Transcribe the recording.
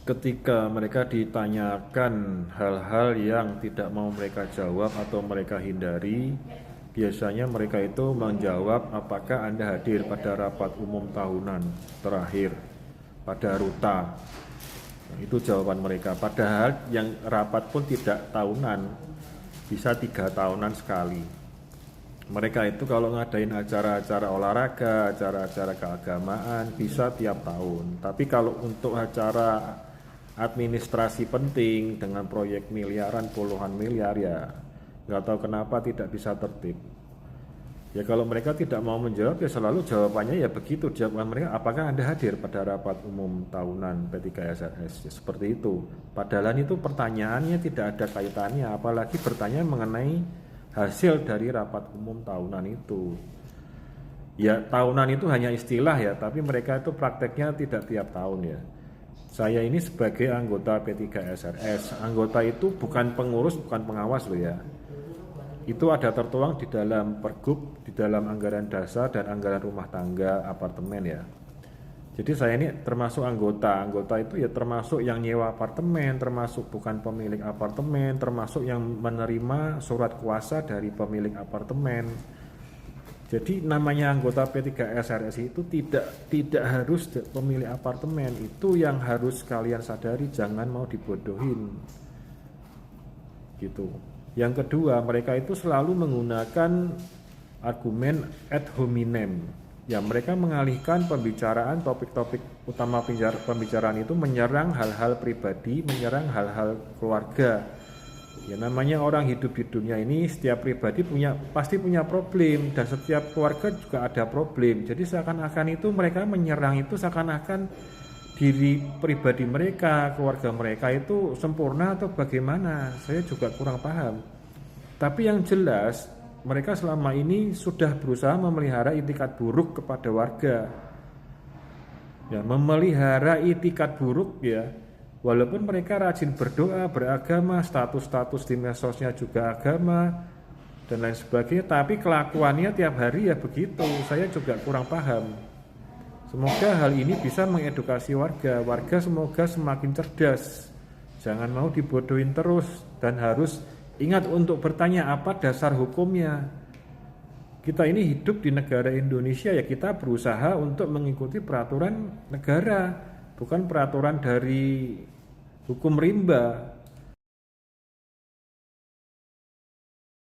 ketika mereka ditanyakan hal-hal yang tidak mau mereka jawab atau mereka hindari, biasanya mereka itu menjawab, apakah Anda hadir pada rapat umum tahunan terakhir pada Ruta. Nah, itu jawaban mereka. Padahal yang rapat pun tidak tahunan, bisa 3 tahunan sekali. Mereka itu kalau ngadain acara-acara olahraga, acara-acara keagamaan bisa tiap tahun. Tapi kalau untuk acara administrasi penting dengan proyek miliaran, puluhan miliar, ya nggak tahu kenapa tidak bisa tertib. Ya kalau mereka tidak mau menjawab, ya selalu jawabannya ya begitu. Jawaban mereka, apakah Anda hadir pada rapat umum tahunan P3SRS? Ya, seperti itu. Padahal itu pertanyaannya tidak ada kaitannya, apalagi bertanya mengenai hasil dari rapat umum tahunan itu. Ya tahunan itu hanya istilah ya, tapi mereka itu prakteknya tidak tiap tahun ya. Saya ini sebagai anggota P3SRS, anggota itu bukan pengurus, bukan pengawas loh ya. Itu ada tertuang di dalam pergub, di dalam anggaran dasar dan anggaran rumah tangga apartemen ya. Jadi saya ini termasuk anggota itu ya termasuk yang nyewa apartemen, termasuk bukan pemilik apartemen, termasuk yang menerima surat kuasa dari pemilik apartemen. Jadi namanya anggota P3SRS itu tidak harus pemilik apartemen. Itu yang harus kalian sadari, jangan mau dibodohin. Gitu. Yang kedua, mereka itu selalu menggunakan argumen ad hominem. Ya, mereka mengalihkan pembicaraan, topik-topik utama pembicaraan itu menyerang hal-hal pribadi, menyerang hal-hal keluarga. Ya, namanya orang hidup di dunia ini, setiap pribadi pasti punya problem, dan setiap keluarga juga ada problem. Jadi seakan-akan itu mereka menyerang itu seakan-akan diri pribadi mereka, keluarga mereka itu sempurna atau bagaimana. Saya juga kurang paham. Tapi yang jelas mereka selama ini sudah berusaha memelihara itikat buruk kepada warga. Ya, memelihara itikat buruk ya. Walaupun mereka rajin berdoa, beragama, status-status di medsosnya juga agama dan lain sebagainya, tapi kelakuannya tiap hari ya begitu. Saya juga kurang paham. Semoga hal ini bisa mengedukasi warga. Warga semoga semakin cerdas. Jangan mau dibodohin terus dan harus ingat untuk bertanya apa dasar hukumnya. Kita ini hidup di negara Indonesia ya, kita berusaha untuk mengikuti peraturan negara, bukan peraturan dari hukum rimba.